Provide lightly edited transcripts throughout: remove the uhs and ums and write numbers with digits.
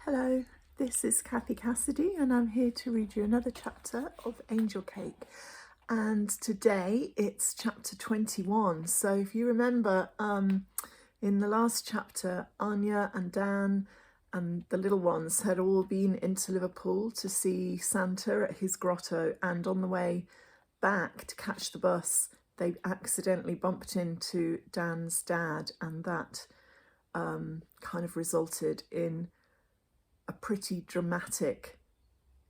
Hello, this is Cathy Cassidy and I'm here to read you another chapter of Angel Cake. And today it's chapter 21. So if you remember, in the last chapter, Anya and Dan and the little ones had all been into Liverpool to see Santa at his grotto, and on the way back to catch the bus, they accidentally bumped into Dan's dad, and that kind of resulted in a pretty dramatic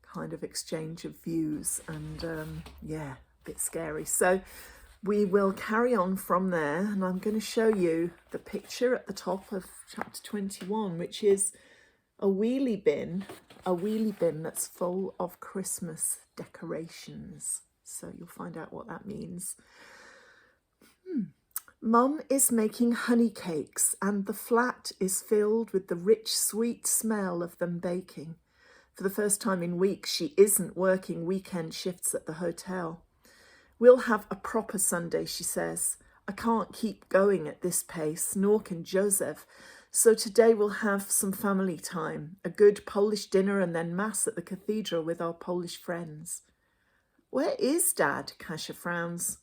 kind of exchange of views, and yeah, a bit scary. So we will carry on from there, and I'm going to show you the picture at the top of chapter 21, which is a wheelie bin that's full of Christmas decorations. So you'll find out what that means. Mum is making honey cakes and the flat is filled with the rich, sweet smell of them baking. For the first time in weeks, she isn't working weekend shifts at the hotel. We'll have a proper Sunday, she says. I can't keep going at this pace, nor can Joseph. So today we'll have some family time, a good Polish dinner and then mass at the cathedral with our Polish friends. Where is Dad? Kasia frowns.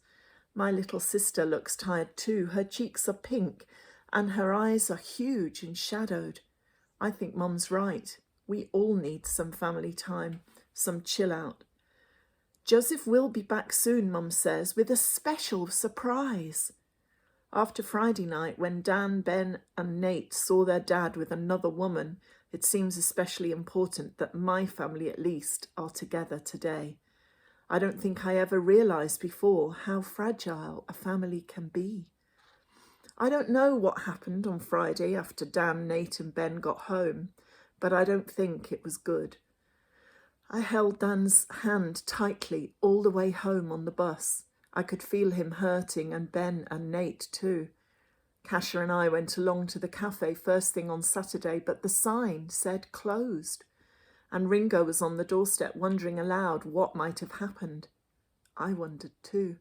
My little sister looks tired too. Her cheeks are pink and her eyes are huge and shadowed. I think Mum's right. We all need some family time, some chill out. Joseph will be back soon, Mum says, with a special surprise. After Friday night, when Dan, Ben and Nate saw their dad with another woman, it seems especially important that my family at least are together today. I don't think I ever realised before how fragile a family can be. I don't know what happened on Friday after Dan, Nate and Ben got home, but I don't think it was good. I held Dan's hand tightly all the way home on the bus. I could feel him hurting, and Ben and Nate too. Kasia and I went along to the cafe first thing on Saturday, but the sign said closed. And Ringo was on the doorstep wondering aloud what might have happened. I wondered too.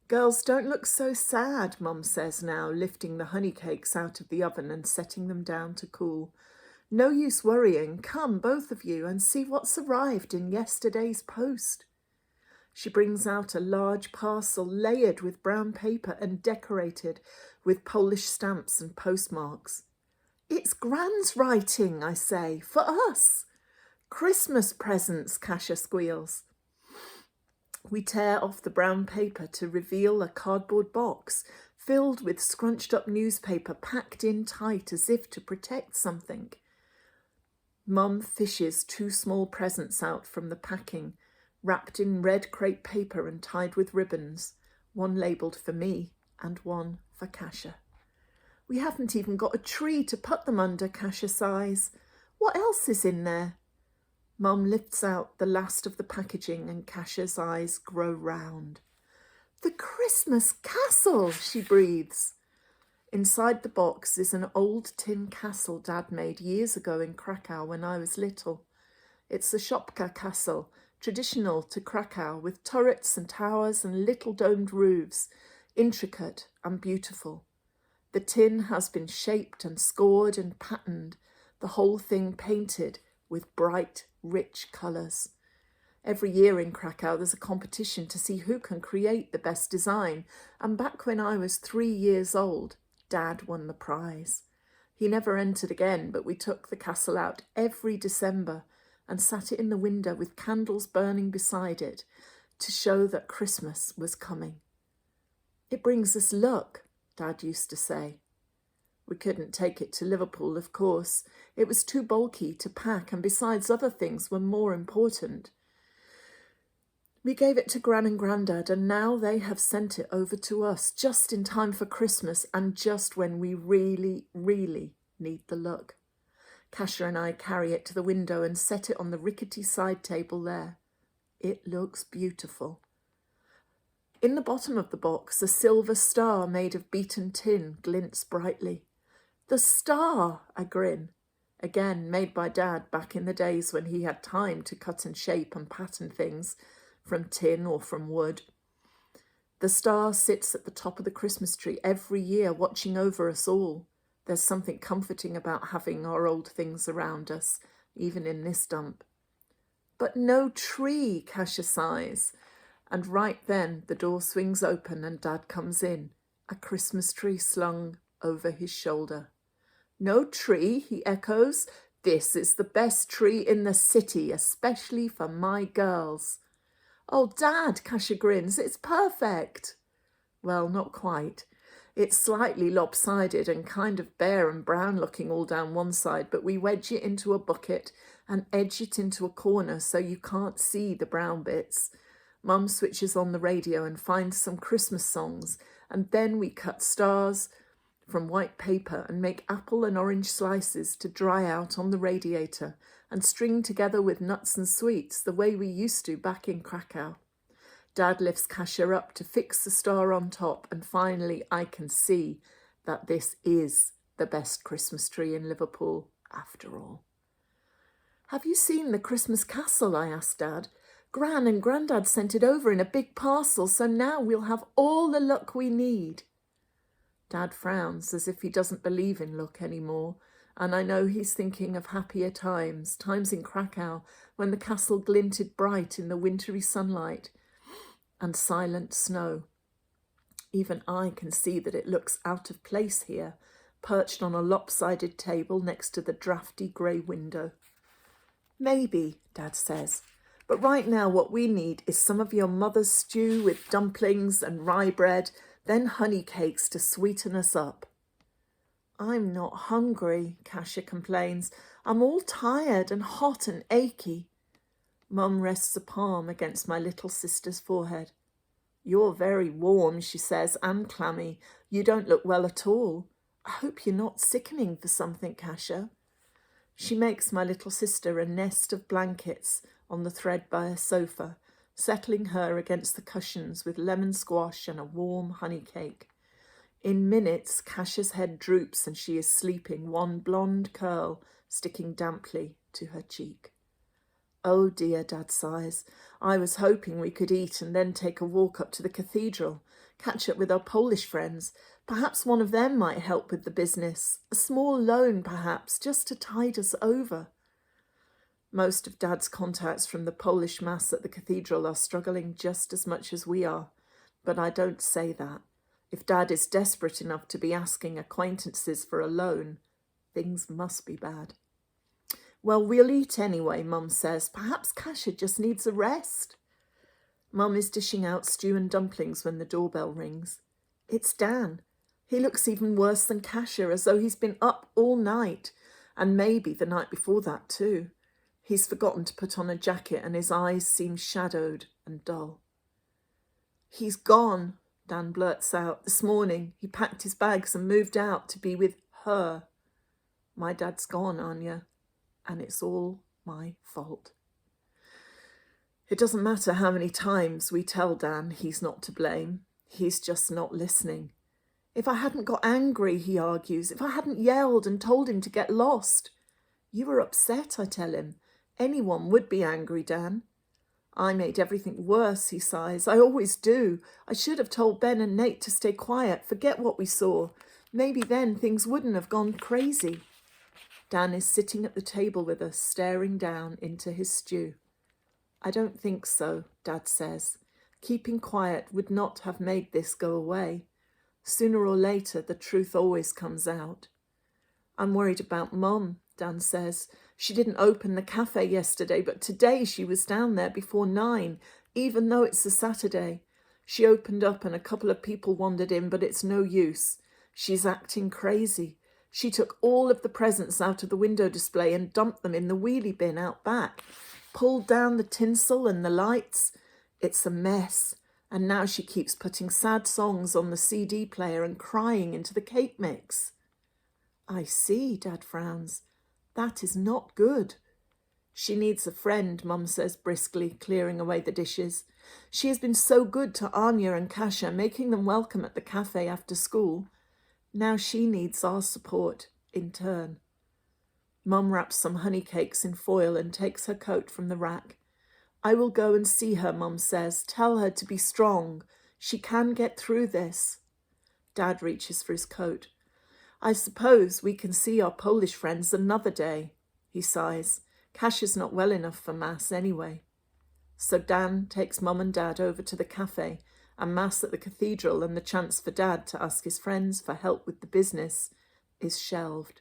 Girls, don't look so sad, Mum says now, lifting the honey cakes out of the oven and setting them down to cool. No use worrying. Come, both of you, and see what's arrived in yesterday's post. She brings out a large parcel layered with brown paper and decorated with Polish stamps and postmarks. It's Gran's writing, I say, for us. Christmas presents, Kasia squeals. We tear off the brown paper to reveal a cardboard box filled with scrunched up newspaper packed in tight as if to protect something. Mum fishes two small presents out from the packing, wrapped in red crepe paper and tied with ribbons, one labelled for me and one for Kasia. We haven't even got a tree to put them under, Kasia sighs. What else is in there? Mum lifts out the last of the packaging and Kasia's eyes grow round. The Christmas castle, she breathes. Inside the box is an old tin castle Dad made years ago in Krakow when I was little. It's the Szopka castle, traditional to Krakow, with turrets and towers and little domed roofs, intricate and beautiful. The tin has been shaped and scored and patterned, the whole thing painted with bright, rich colours. Every year in Krakow there's a competition to see who can create the best design, and back when I was 3 years old, Dad won the prize. He never entered again, but we took the castle out every December and sat it in the window with candles burning beside it to show that Christmas was coming. It brings us luck, Dad used to say. We couldn't take it to Liverpool, of course. It was too bulky to pack, and besides, other things were more important. We gave it to Gran and Grandad, and now they have sent it over to us just in time for Christmas and just when we really, really need the luck. Kasia and I carry it to the window and set it on the rickety side table there. It looks beautiful. In the bottom of the box, a silver star made of beaten tin glints brightly. The star, I grin. Again, made by Dad back in the days when he had time to cut and shape and pattern things from tin or from wood. The star sits at the top of the Christmas tree every year, watching over us all. There's something comforting about having our old things around us, even in this dump. But no tree, Kasia sighs. And right then the door swings open and Dad comes in, a Christmas tree slung over his shoulder. No tree, he echoes. This is the best tree in the city, especially for my girls. Oh, Dad, Kasia grins, it's perfect. Well, not quite. It's slightly lopsided and kind of bare and brown looking all down one side, but we wedge it into a bucket and edge it into a corner so you can't see the brown bits. Mum switches on the radio and finds some Christmas songs, and then we cut stars from white paper and make apple and orange slices to dry out on the radiator and string together with nuts and sweets the way we used to back in Krakow. Dad lifts Kasia up to fix the star on top, and finally I can see that this is the best Christmas tree in Liverpool after all. Have you seen the Christmas castle? I asked Dad. Gran and Grandad sent it over in a big parcel, so now we'll have all the luck we need. Dad frowns as if he doesn't believe in luck anymore, and I know he's thinking of happier times in Krakow when the castle glinted bright in the wintry sunlight and silent snow. Even I can see that it looks out of place here, perched on a lopsided table next to the drafty grey window. Maybe, Dad says, but right now what we need is some of your mother's stew with dumplings and rye bread, then honey cakes to sweeten us up. I'm not hungry, Kasia complains. I'm all tired and hot and achy. Mum rests a palm against my little sister's forehead. You're very warm, she says, and clammy. You don't look well at all. I hope you're not sickening for something, Kasia. She makes my little sister a nest of blankets on the threadbare sofa, settling her against the cushions with lemon squash and a warm honey cake. In minutes, Kasia's head droops and she is sleeping, one blonde curl sticking damply to her cheek. Oh dear, Dad sighs. I was hoping we could eat and then take a walk up to the cathedral, catch up with our Polish friends. Perhaps one of them might help with the business. A small loan, perhaps, just to tide us over. Most of Dad's contacts from the Polish Mass at the cathedral are struggling just as much as we are, but I don't say that. If Dad is desperate enough to be asking acquaintances for a loan, things must be bad. Well, we'll eat anyway, Mum says. Perhaps Kasia just needs a rest. Mum is dishing out stew and dumplings when the doorbell rings. It's Dan. He looks even worse than Kasia, as though he's been up all night, and maybe the night before that too. He's forgotten to put on a jacket and his eyes seem shadowed and dull. He's gone, Dan blurts out. This morning he packed his bags and moved out to be with her. My dad's gone, Anya. And it's all my fault. It doesn't matter how many times we tell Dan he's not to blame. He's just not listening. If I hadn't got angry, he argues, if I hadn't yelled and told him to get lost. You were upset, I tell him. Anyone would be angry, Dan. I made everything worse, he sighs. I always do. I should have told Ben and Nate to stay quiet, forget what we saw. Maybe then things wouldn't have gone crazy. Dan is sitting at the table with us, staring down into his stew. I don't think so, Dad says. Keeping quiet would not have made this go away. Sooner or later, the truth always comes out. I'm worried about Mum, Dan says. She didn't open the cafe yesterday, but today she was down there before 9, even though it's a Saturday. She opened up and a couple of people wandered in, but it's no use. She's acting crazy. She took all of the presents out of the window display and dumped them in the wheelie bin out back, pulled down the tinsel and the lights. It's a mess. And now she keeps putting sad songs on the CD player and crying into the cake mix. I see, Dad frowns. That is not good. She needs a friend, Mum says briskly, clearing away the dishes. She has been so good to Anya and Kasia, making them welcome at the cafe after school. Now she needs our support in turn. Mum wraps some honey cakes in foil and takes her coat from the rack. I will go and see her, Mum says. Tell her to be strong. She can get through this. Dad reaches for his coat. I suppose we can see our Polish friends another day, he sighs. Cash is not well enough for Mass anyway. So Dan takes Mum and Dad over to the cafe, and Mass at the cathedral and the chance for Dad to ask his friends for help with the business is shelved.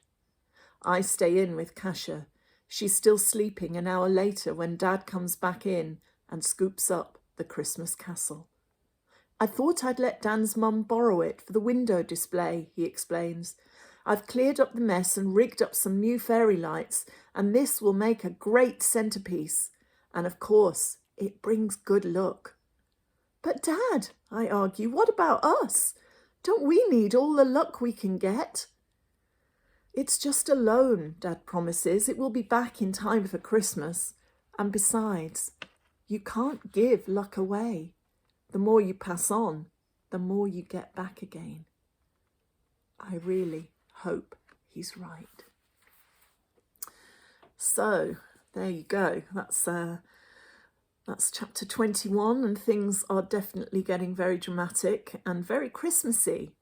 I stay in with Kasia. She's still sleeping an hour later when Dad comes back in and scoops up the Christmas castle. I thought I'd let Dan's mum borrow it for the window display, he explains. I've cleared up the mess and rigged up some new fairy lights, and this will make a great centerpiece. And of course, it brings good luck. But Dad, I argue, what about us? Don't we need all the luck we can get? It's just a loan, Dad promises. It will be back in time for Christmas. And besides, you can't give luck away. The more you pass on, the more you get back again. I really hope he's right. So, there you go. That's chapter 21, and things are definitely getting very dramatic and very Christmassy.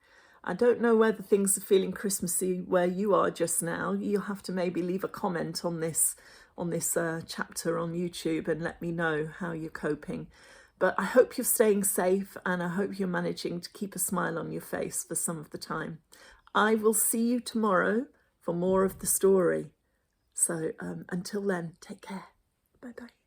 I don't know whether things are feeling Christmassy where you are just now. You'll have to maybe leave a comment on this chapter on YouTube and let me know how you're coping. But I hope you're staying safe, and I hope you're managing to keep a smile on your face for some of the time. I will see you tomorrow for more of the story. So until then, take care. Bye-bye.